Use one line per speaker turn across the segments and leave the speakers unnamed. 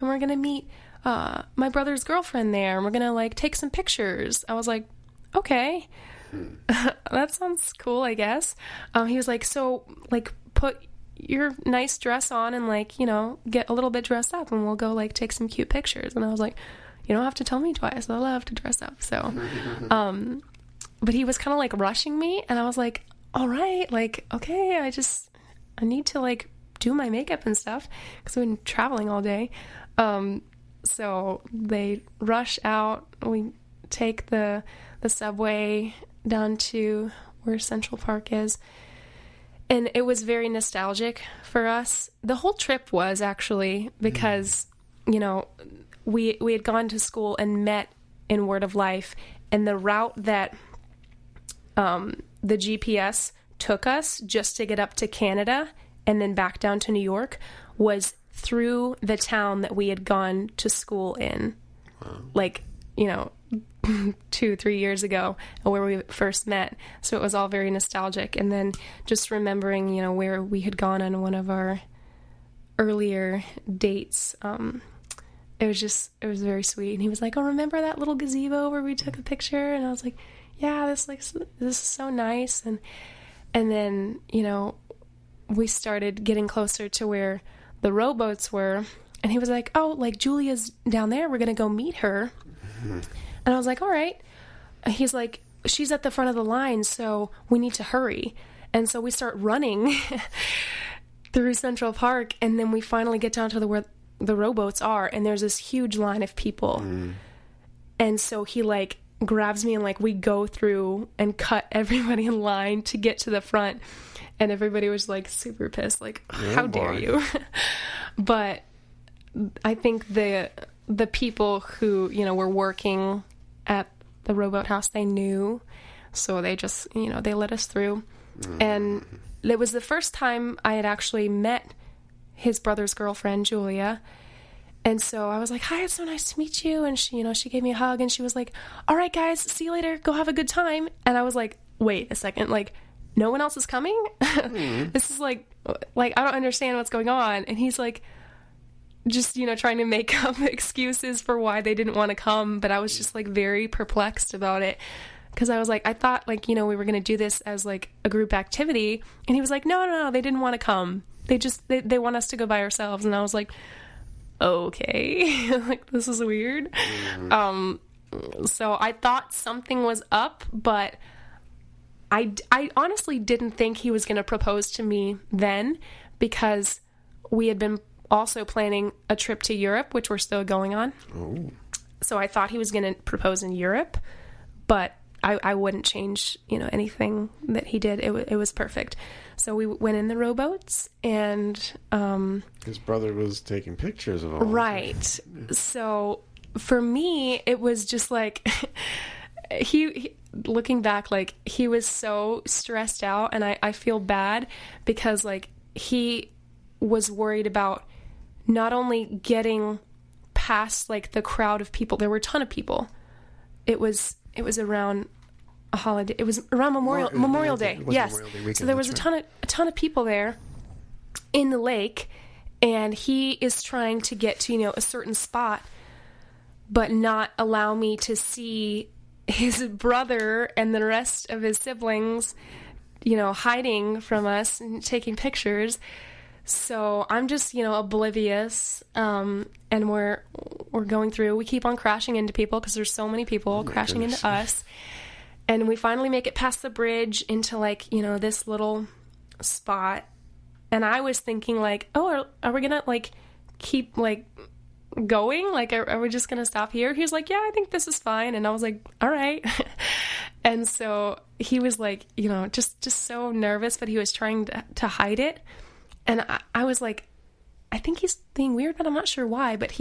and we're going to meet my brother's girlfriend there, and we're going to, like, take some pictures. I was like, okay, that sounds cool, I guess. He was like, so, like, put your nice dress on and, like, you know, get a little bit dressed up, and we'll go, like, take some cute pictures. And I was like, you don't have to tell me twice. I love to dress up. So, but he was kind of, like, rushing me, and I was like, all right, like, okay, I need to, like, do my makeup and stuff because we've been traveling all day. So they rush out. We take the subway down to where Central Park is. And it was very nostalgic for us. The whole trip was, actually, because, you know, we had gone to school and met in Word of Life, and the route that the GPS took us just to get up to Canada and then back down to New York was through the town that we had gone to school in. Wow. Like, you know, 2-3 years ago, where we first met. So it was all very nostalgic. And then just remembering, you know, where we had gone on one of our earlier dates. It was very sweet. And he was like, oh, remember that little gazebo where we took a picture? And I was like, yeah, this is so nice. And then, you know, we started getting closer to where the rowboats were, and he was like, oh, like, Julia's down there, we're gonna go meet her. And I was like, all right. He's like, she's at the front of the line, so we need to hurry. And so we start running through Central Park, and then we finally get down to where the rowboats are, and there's this huge line of people. And so he, like, grabs me, and, like, we go through and cut everybody in line to get to the front. And everybody was, like, super pissed, like, how dare you? But I think the people who, you know, were working at the rowboat house, they knew. So they just, you know, they let us through. And it was the first time I had actually met his brother's girlfriend, Julia. And so I was like, hi, it's so nice to meet you. And she, you know, she gave me a hug, and she was like, all right, guys, see you later. Go have a good time. And I was like, wait a second, like, no one else is coming? This is like, I don't understand what's going on. And he's like, just, you know, trying to make up excuses for why they didn't want to come. But I was just, like, very perplexed about it. Because I was like, I thought, like, you know, we were going to do this as, like, a group activity. And he was like, no, they didn't want to come. They want us to go by ourselves. And I was like, okay, like, this is weird. So I thought something was up, but I honestly didn't think he was going to propose to me then, because we had been also planning a trip to Europe, which we're still going on. Oh. So I thought he was going to propose in Europe, but I wouldn't change, you know, anything that he did. It was perfect. So we went in the rowboats, and
his brother was taking pictures of all.
Right. So for me, it was just like he looking back, like, he was so stressed out, and I feel bad because, like, he was worried about not only getting past, like, the crowd of people. There were a ton of people. It was around a holiday. It was around Memorial Day. Yes. Memorial Day weekend, so there was a ton of people there in the lake, and he is trying to get to, you know, a certain spot, but not allow me to see his brother and the rest of his siblings, you know, hiding from us and taking pictures. So I'm just, you know, oblivious, and we're going through. We keep on crashing into people because there's so many people crashing into us. And we finally make it past the bridge into, like, you know, this little spot. And I was thinking, like, oh, are we gonna, like, keep, like, going? Like, are we just gonna stop here? He was like, yeah, I think this is fine. And I was like, all right. And so he was, like, you know, just so nervous, but he was trying to hide it. And I was like, I think he's being weird, but I'm not sure why. But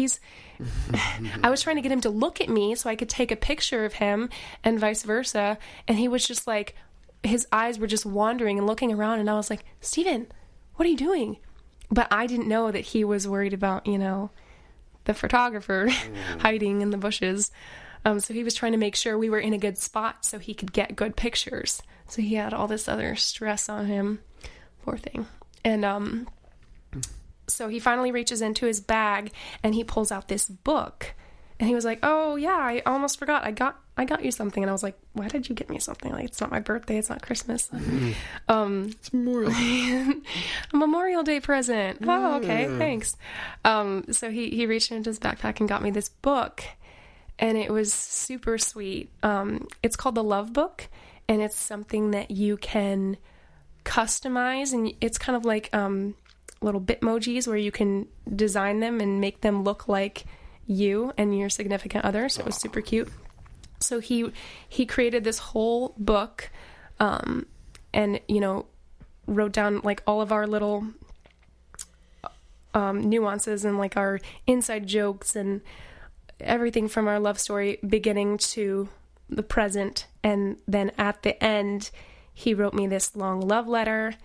I was trying to get him to look at me so I could take a picture of him, and vice versa. And he was just like, his eyes were just wandering and looking around. And I was like, Steven, what are you doing? But I didn't know that he was worried about, you know, the photographer hiding in the bushes. So he was trying to make sure we were in a good spot so he could get good pictures. So he had all this other stress on him. Poor thing. And So he finally reaches into his bag and he pulls out this book. And he was like, "Oh yeah, I almost forgot. I got you something." And I was like, "Why did you get me something? Like, it's not my birthday. It's not Christmas."
It's Memorial Day.
A Memorial Day present. Oh, okay, thanks. So he reached into his backpack and got me this book, and it was super sweet. It's called the Love Book, and it's something that you can customize, and it's kind of like little Bitmojis where you can design them and make them look like you and your significant other. So it was super cute. So he created this whole book, and wrote down like all of our little nuances and like our inside jokes and everything from our love story beginning to the present. And then at the end he wrote me this long love letter,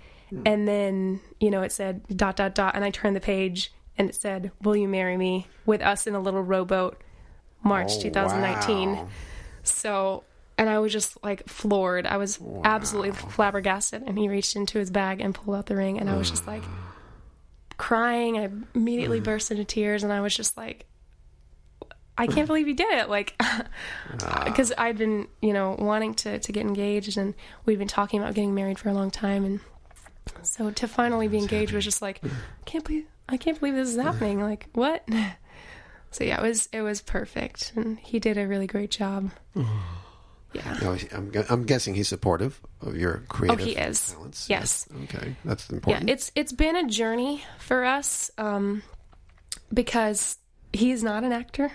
and then it said ... and I turned the page and it said, "Will you marry me?" with us in a little rowboat, March 2019.
Wow.
So, and I was just like floored. I was absolutely flabbergasted. And he reached into his bag and pulled out the ring, and I was just like crying. I immediately burst into tears, and I was just like, I can't believe he did it. Like, because I'd been, wanting to get engaged, and we'd been talking about getting married for a long time. And so to finally be engaged was just like, I can't believe this is happening. Like, what? So yeah, it was perfect, and he did a really great job. Yeah.
No, I'm guessing he's supportive of your creative
he is.
talents.
Yes.
Okay, that's important.
Yeah, it's been a journey for us, because he's not an actor.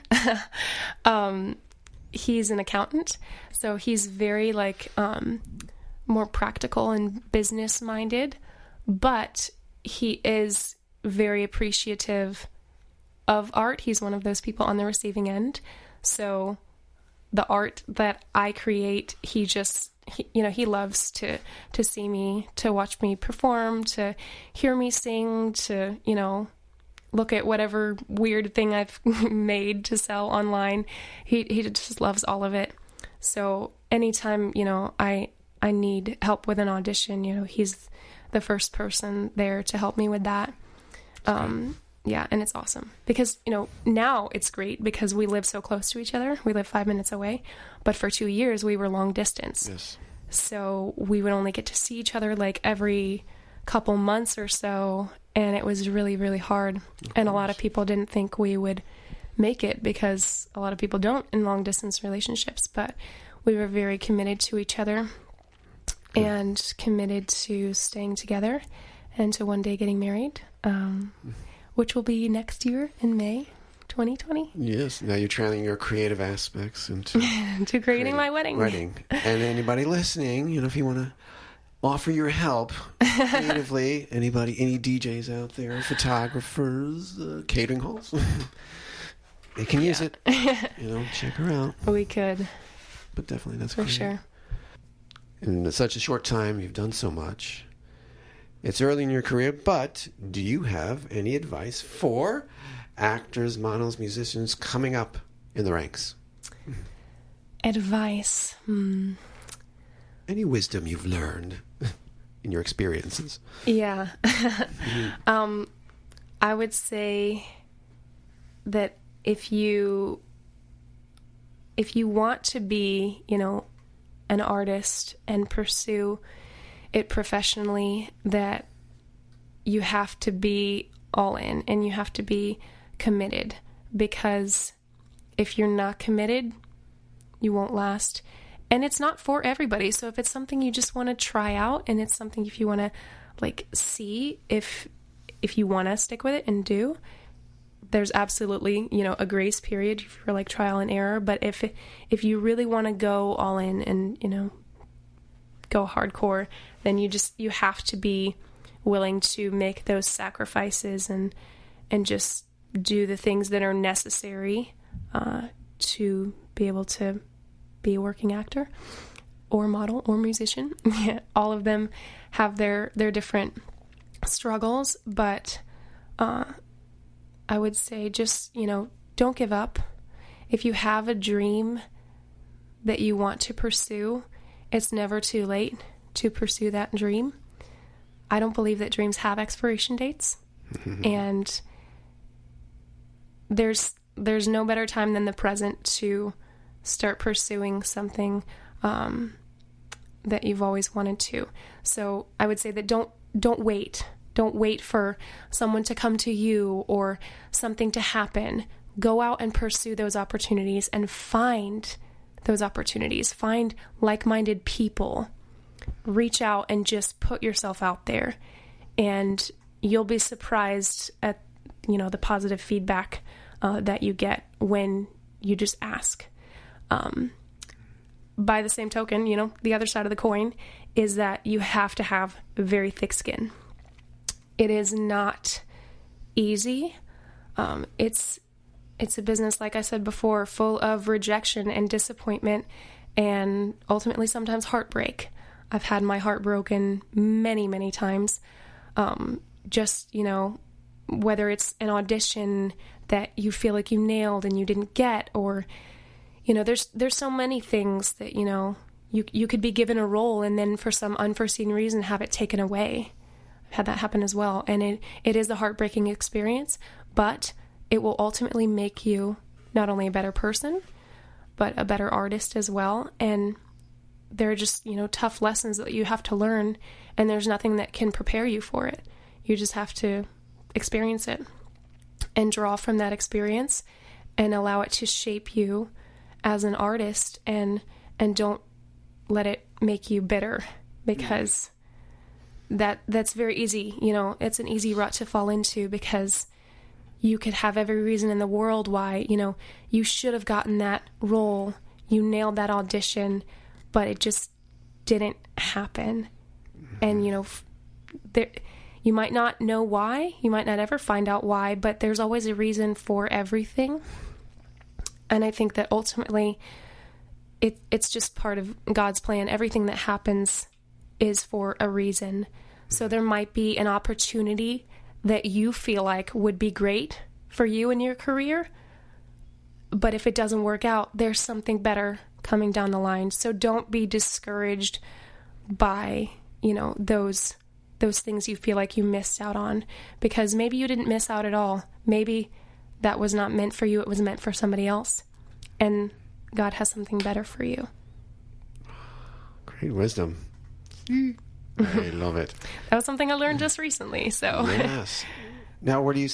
He's an accountant, so he's very like more practical and business minded, but he is very appreciative of art. He's one of those people on the receiving end. So the art that I create, he loves to see me, to watch me perform, to hear me sing, to, look at whatever weird thing I've made to sell online. He just loves all of it. So anytime, I need help with an audition, he's the first person there to help me with that. Yeah, and it's awesome because, now it's great because we live so close to each other. We live 5 minutes away, but for 2 years we were long distance.
Yes.
So we would only get to see each other like every couple months or so, and it was really, really hard. And a lot of people didn't think we would make it because a lot of people don't in long distance relationships, but we were very committed to each other and committed to staying together and to one day getting married. Which will be next year in May 2020.
Yes, now you're channeling your creative aspects into
to creating my wedding.
And anybody listening, if you want to offer your help creatively, any DJs out there, photographers, catering halls, they can use it. Check her out.
We could.
But definitely, that's
for
great.
Sure.
In such a short time, you've done so much. It's early in your career, but do you have any advice for actors, models, musicians coming up in the ranks?
Advice?
Any wisdom you've learned in your experiences?
Yeah. I would say that if you want to be, an artist and pursue it professionally, that you have to be all in and you have to be committed, because if you're not committed, you won't last. And it's not for everybody. So if it's something you just want to try out, and it's something if you want to see if you want to stick with it and do, there's absolutely, a grace period for trial and error. But if you really want to go all in and, go hardcore, then you have to be willing to make those sacrifices and just do the things that are necessary to be able to be a working actor or model or musician. All of them have their different struggles, but I would say just, don't give up. If you have a dream that you want to pursue, it's never too late to pursue that dream. I don't believe that dreams have expiration dates. And there's no better time than the present to start pursuing something that you've always wanted to. So I would say that don't wait. Don't wait for someone to come to you or something to happen. Go out and pursue those opportunities and find those opportunities. Find like-minded people. Reach out and just put yourself out there. And you'll be surprised at, the positive feedback that you get when you just ask. By the same token, the other side of the coin is that you have to have very thick skin. It is not easy. It's a business, like I said before, full of rejection and disappointment and ultimately sometimes heartbreak. I've had my heart broken many, many times. Whether it's an audition that you feel like you nailed and you didn't get, or, there's so many things that, you could be given a role and then for some unforeseen reason have it taken away. I've had that happen as well. And it is a heartbreaking experience, but it will ultimately make you not only a better person, but a better artist as well. And there are just, tough lessons that you have to learn, and there's nothing that can prepare you for it. You just have to experience it and draw from that experience and allow it to shape you as an artist, and don't let it make you bitter, because that's very easy. It's an easy rut to fall into, because you could have every reason in the world why, you should have gotten that role. You nailed that audition, but it just didn't happen. And, you might not know why. You might not ever find out why, but there's always a reason for everything. And I think that ultimately it's just part of God's plan. Everything that happens is for a reason. So there might be an opportunity that you feel like would be great for you in your career, but if it doesn't work out, there's something better coming down the line. So don't be discouraged by, those things you feel like you missed out on, because maybe you didn't miss out at all. Maybe that was not meant for you. It was meant for somebody else, and God has something better for you.
Great wisdom. I love it.
That was something I learned just recently. So
yes. Now, where do you,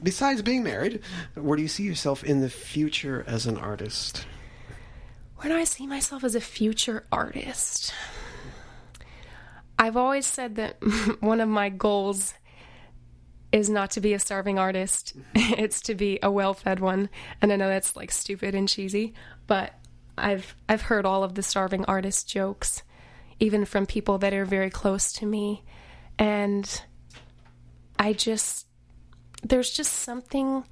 besides being married, where do you see yourself in the future as an artist?
Where do I see myself as a future artist? I've always said that one of my goals is not to be a starving artist. It's to be a well-fed one. And I know that's like stupid and cheesy, but I've heard all of the starving artist jokes, even from people that are very close to me. And there's just something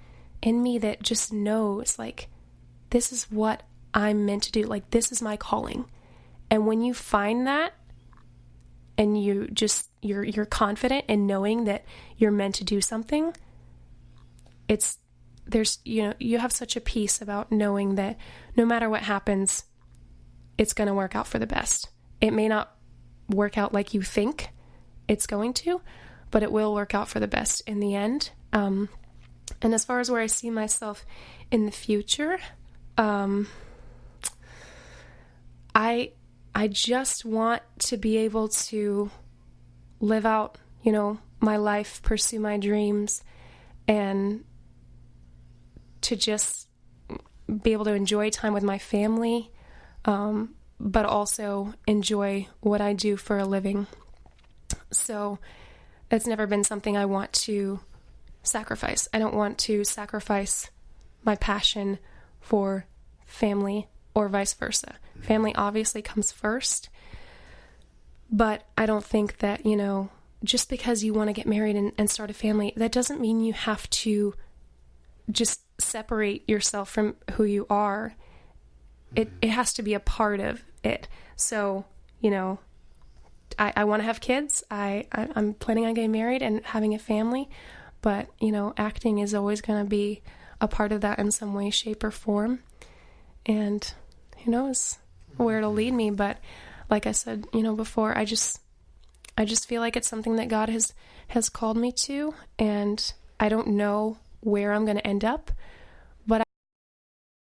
in me that just knows, like, this is what I'm meant to do. Like, this is my calling. And when you find that, and you're confident in knowing that you're meant to do something, you have such a peace about knowing that no matter what happens, it's going to work out for the best. It may not work out like you think it's going to, but it will work out for the best in the end. And as far as where I see myself in the future, I just want to be able to live out, my life, pursue my dreams, and to just be able to enjoy time with my family, but also enjoy what I do for a living. So it's never been something I want to sacrifice. I don't want to sacrifice my passion for family or vice versa. Family obviously comes first, but I don't think that, just because you want to get married and start a family, that doesn't mean you have to just separate yourself from who you are. It has to be a part of it. So, I want to have kids. I'm planning on getting married and having a family, but, acting is always going to be a part of that in some way, shape, or form. And who knows where it'll lead me. But like I said, before, I just feel like it's something that God has called me to, and I don't know where I'm going to end up,